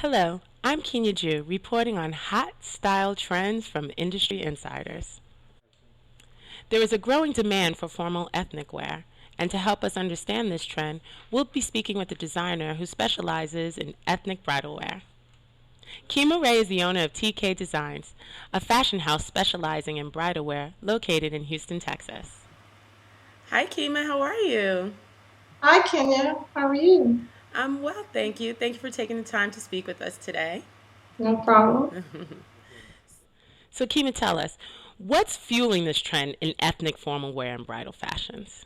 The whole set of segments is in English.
Hello, I'm Kenya Jew, reporting on hot style trends from industry insiders. There is a growing demand for formal ethnic wear, and to help us understand this trend, we'll be speaking with a designer who specializes in ethnic bridal wear. Kima Ray is the owner of TK Designs, a fashion house specializing in bridal wear located in Houston, Texas. Hi, Kima, how are you? Hi, Kenya. How are you? I'm well, thank you. Thank you for taking the time to speak with us today. No problem. So, Kima, tell us, what's fueling this trend in ethnic formal wear and bridal fashions?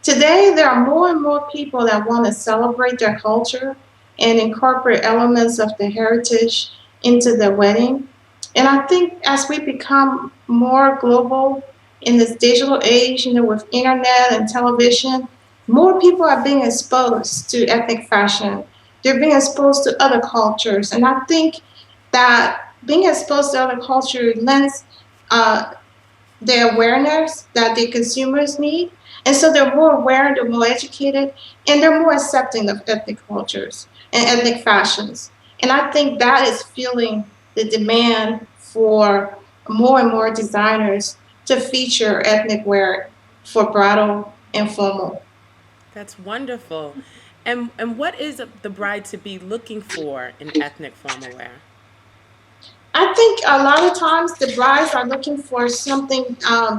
Today, there are more and more people that want to celebrate their culture and incorporate elements of the heritage into their wedding. And I think as we become more global in this digital age, with internet and television, more people are being exposed to ethnic fashion. They're being exposed to other cultures. And I think that being exposed to other culture lends uh, the awareness that the consumers need. And so they're more aware, they're more educated, and they're more accepting of ethnic cultures and ethnic fashions. And I think that is fueling the demand for more and more designers to feature ethnic wear for bridal and formal. That's wonderful. And what is the bride to be looking for in ethnic formal wear? I think a lot of times the brides are looking for something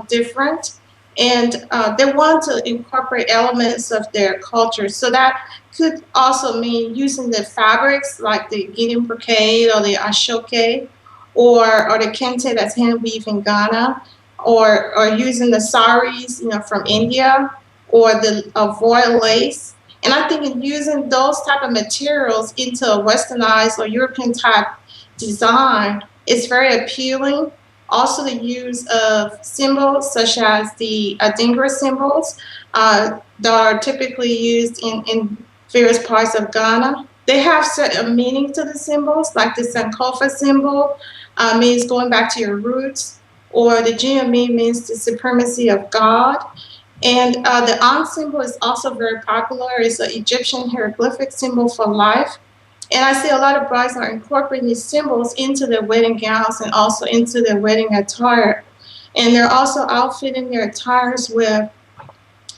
different, and they want to incorporate elements of their culture. So that could also mean using the fabrics like the Guinea brocade or the Ashoke, or the kente that's hand weaved in Ghana, or using the saris, from India, or the voile lace. And I think in using those type of materials into a westernized or European type design is very appealing. Also, the use of symbols such as the Adingra symbols that are typically used in various parts of Ghana. They have certain meaning to the symbols, like the Sankofa symbol means going back to your roots, or the GME means the supremacy of God. And the An symbol is also very popular. It's an Egyptian hieroglyphic symbol for life. And I see a lot of brides are incorporating these symbols into their wedding gowns and also into their wedding attire. And they're also outfitting their attires with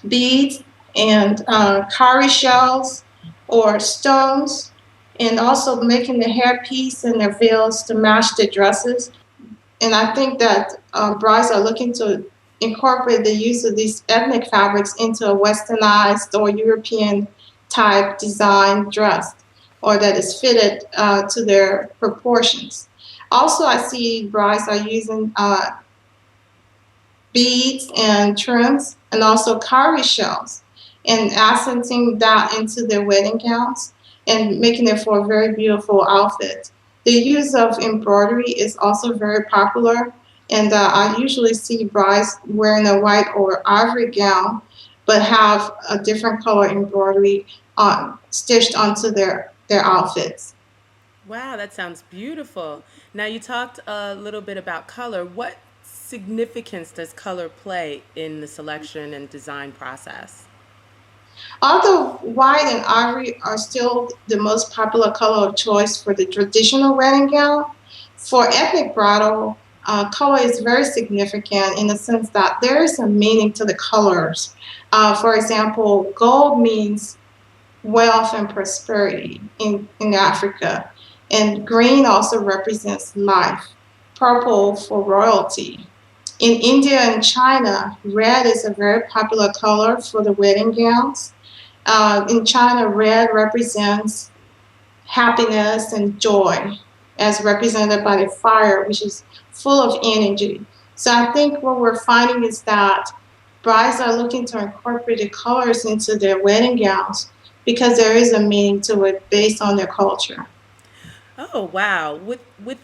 beads and cowrie shells or stones, and also making the hairpiece and their veils to match the dresses. And I think that brides are looking to incorporate the use of these ethnic fabrics into a westernized or European type design dress, or that is fitted to their proportions. Also, I see brides are using beads and trims and also cowrie shells and accenting that into their wedding gowns and making it for a very beautiful outfit. The use of embroidery is also very popular, and I usually see brides wearing a white or ivory gown but have a different color embroidery stitched onto their outfits. Wow, that sounds beautiful. Now, you talked a little bit about color. What significance does color play in the selection and design process? Although white and ivory are still the most popular color of choice for the traditional wedding gown, for ethnic bridal, color is very significant in the sense that there is a meaning to the colors. For example, gold means wealth and prosperity in Africa, and green also represents life, purple for royalty. In India and China, red is a very popular color for the wedding gowns. In China, red represents happiness and joy, as represented by the fire, which is full of energy. So I think what we're finding is that brides are looking to incorporate the colors into their wedding gowns because there is a meaning to it based on their culture. Oh, wow. With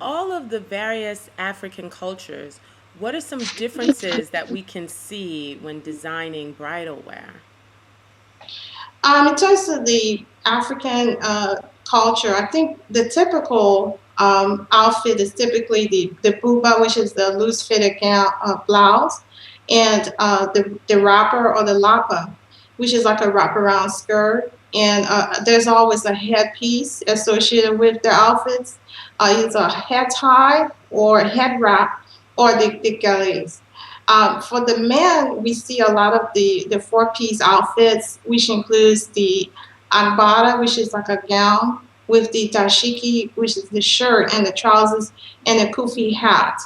all of the various African cultures, what are some differences that we can see when designing bridal wear? In terms of the African culture, I think the typical outfit is typically the buba, which is the loose fitted gown blouse, and the wrapper or the lapa, which is like a wraparound skirt. and there's always a headpiece associated with their outfits, either a head tie or a head wrap or the galets. For the men, we see a lot of the four-piece outfits, which includes the ambara, which is like a gown, with the dashiki, which is the shirt and the trousers, and the kufi hat.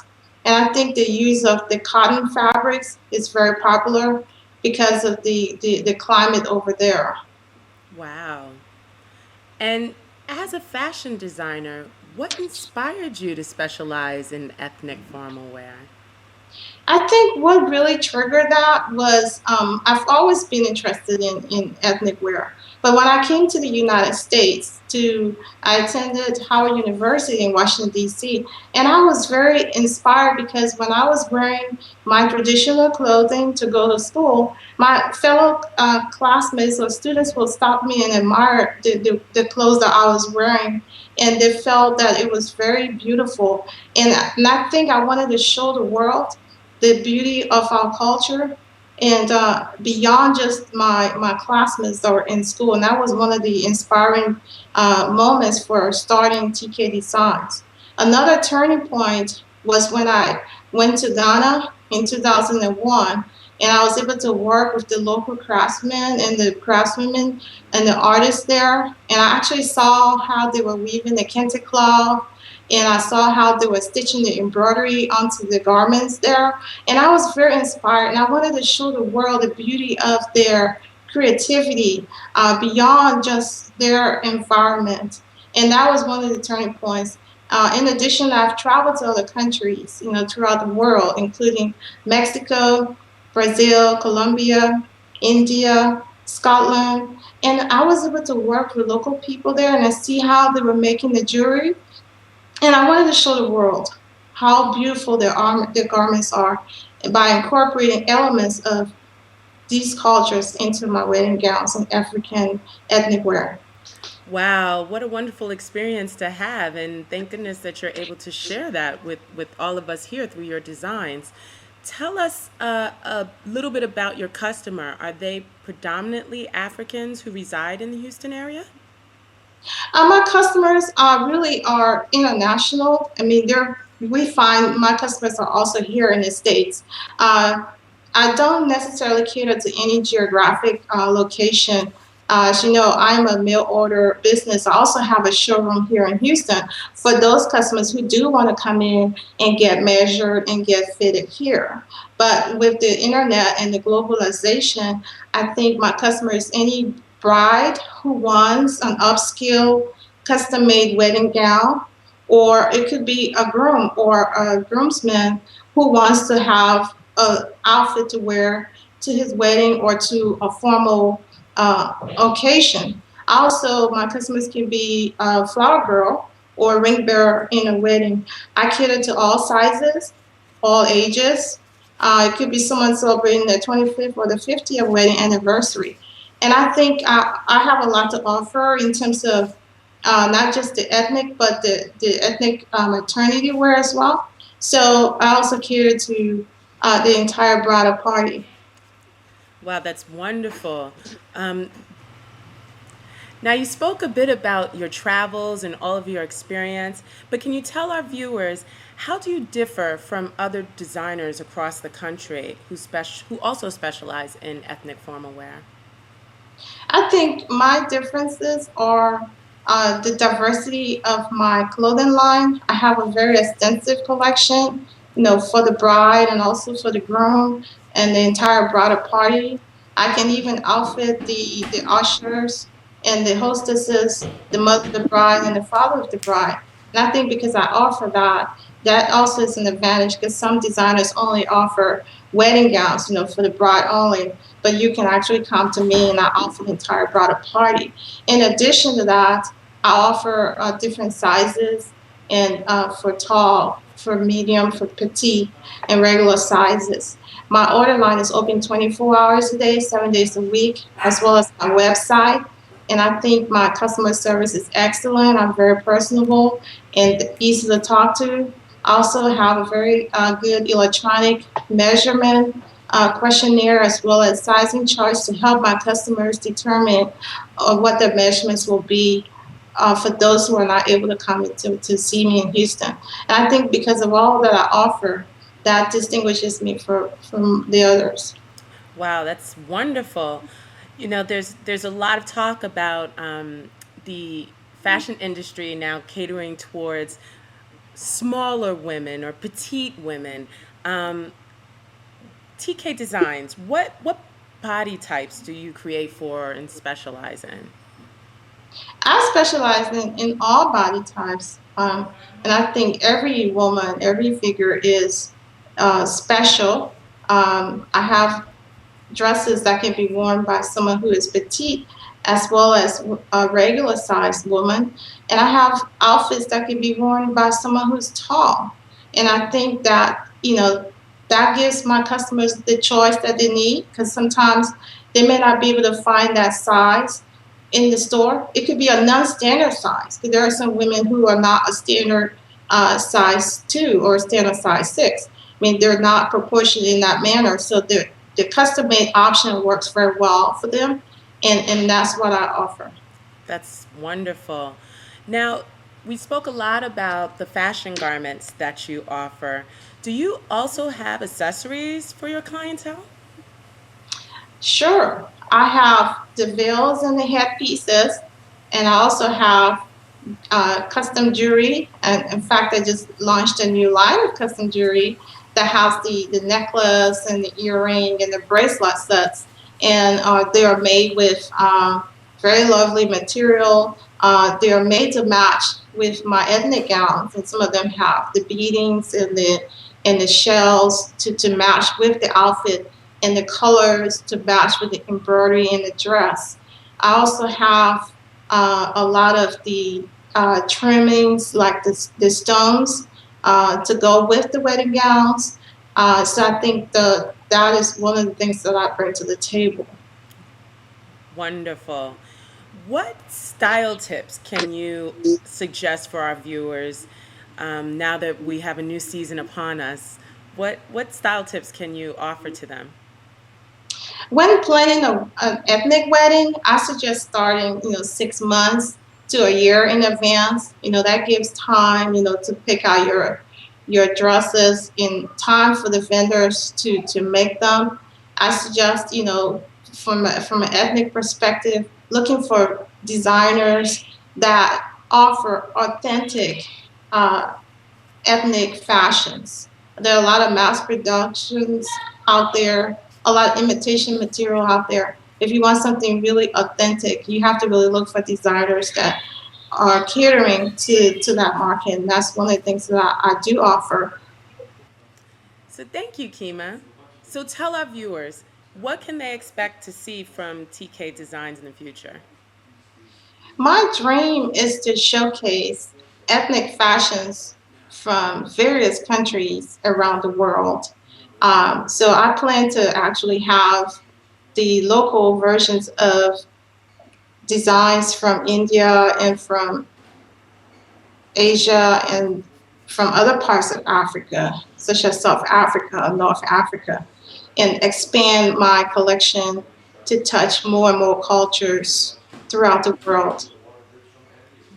And I think the use of the cotton fabrics is very popular because of the climate over there. Wow. And as a fashion designer, what inspired you to specialize in ethnic formal wear? I think what really triggered that was I've always been interested in ethnic wear. But when I came to the United States, I attended Howard University in Washington, D.C., and I was very inspired because when I was wearing my traditional clothing to go to school, my fellow classmates or students will stop me and admire the clothes that I was wearing, and they felt that it was very beautiful. And I think I wanted to show the world the beauty of our culture and beyond just my classmates that were in school. And that was one of the inspiring moments for starting TK Designs. Another turning point was when I went to Ghana in 2001 and I was able to work with the local craftsmen and the craftswomen and the artists there. And I actually saw how they were weaving the kente cloth, and I saw how they were stitching the embroidery onto the garments there. And I was very inspired, and I wanted to show the world the beauty of their creativity beyond just their environment. And that was one of the turning points. In addition, I've traveled to other countries, throughout the world, including Mexico, Brazil, Colombia, India, Scotland, and I was able to work with local people there and I see how they were making the jewelry, and I wanted to show the world how beautiful their garments are by incorporating elements of these cultures into my wedding gowns and African ethnic wear. Wow, what a wonderful experience to have. And thank goodness that you're able to share that with all of us here through your designs. Tell us a little bit about your customer. Are they predominantly Africans who reside in the Houston area? My customers really are international. I mean, we find my customers are also here in the States. Uh, I don't necessarily cater to any geographic location. As you know, I'm a mail order business. I also have a showroom here in Houston for those customers who do want to come in and get measured and get fitted here. But with the internet and the globalization, I think my customers, any bride who wants an upscale custom made wedding gown, or it could be a groom or a groomsman who wants to have an outfit to wear to his wedding or to a formal occasion. Also, my customers can be a flower girl or a ring bearer in a wedding. I cater to all sizes, all ages. It could be someone celebrating their 25th or the 50th wedding anniversary. And I think I have a lot to offer in terms of not just the ethnic, but the ethnic maternity wear as well. So I also cater to the entire bridal party. Wow, that's wonderful. Um, Now, you spoke a bit about your travels and all of your experience, but can you tell our viewers how do you differ from other designers across the country who also specialize in ethnic formal wear? I think my differences are the diversity of my clothing line. I have a very extensive collection, for the bride and also for the groom and the entire bridal party. I can even outfit the ushers and the hostesses, the mother of the bride and the father of the bride. And I think because I offer that, that also is an advantage because some designers only offer wedding gowns, for the bride only, but you can actually come to me and I offer the entire bridal party. In addition to that, I offer different sizes and for tall, for medium, for petite, and regular sizes. My order line is open 24 hours a day, 7 days a week, as well as my website. And I think my customer service is excellent. I'm very personable and easy to talk to. I also have a very good electronic measurement questionnaire as well as sizing charts to help my customers determine what their measurements will be for those who are not able to come to see me in Houston. And I think because of all that I offer, that distinguishes me from the others. Wow, that's wonderful. You know, there's a lot of talk about the fashion industry now catering towards smaller women or petite women. Um, TK Designs, what body types do you create for and specialize in? I specialize in all body types, and I think every woman, every figure is special. I have dresses that can be worn by someone who is petite as well as a regular sized woman. And I have outfits that can be worn by someone who's tall. And I think that, that gives my customers the choice that they need because sometimes they may not be able to find that size in the store. It could be a non-standard size because there are some women who are not a standard size 2 or a standard size 6. I mean, they're not proportioned in that manner. So the custom made option works very well for them, and that's what I offer. That's wonderful. Now, we spoke a lot about the fashion garments that you offer. Do you also have accessories for your clientele? Sure, I have the veils and the headpieces, and I also have custom jewelry. And in fact, I just launched a new line of custom jewelry that has the necklace and the earring and the bracelet sets. And they are made with very lovely material. They are made to match with my ethnic gowns, and some of them have the beadings and the shells to match with the outfit, and the colors to match with the embroidery in the dress. I also have a lot of the trimmings, like the stones, to go with the wedding gowns. So I think that is one of the things that I bring to the table. Wonderful. What style tips can you suggest for our viewers now that we have a new season upon us? What style tips can you offer to them? When planning an ethnic wedding, I suggest starting, 6 months to a year in advance. That gives time, to pick out your dresses in time for the vendors to make them. I suggest, from an ethnic perspective, looking for designers that offer authentic uh, ethnic fashions. There are a lot of mass productions out there, a lot of imitation material out there. If you want something really authentic, you have to really look for designers that are catering to that market. And that's one of the things that I do offer. So thank you, Kima. So tell our viewers, what can they expect to see from TK Designs in the future? My dream is to showcase ethnic fashions from various countries around the world. So I plan to actually have the local versions of designs from India and from Asia and from other parts of Africa, such as South Africa or North Africa, and expand my collection to touch more and more cultures throughout the world.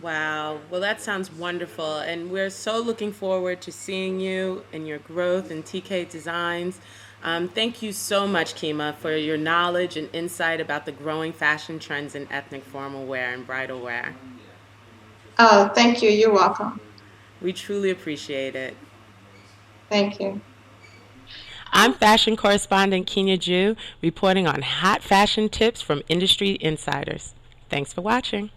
Wow. Well, that sounds wonderful. And we're so looking forward to seeing you and your growth in TK Designs. Thank you so much, Kima, for your knowledge and insight about the growing fashion trends in ethnic formal wear and bridal wear. Oh, thank you. You're welcome. We truly appreciate it. Thank you. I'm fashion correspondent Kenya Jew, reporting on hot fashion tips from industry insiders. Thanks for watching.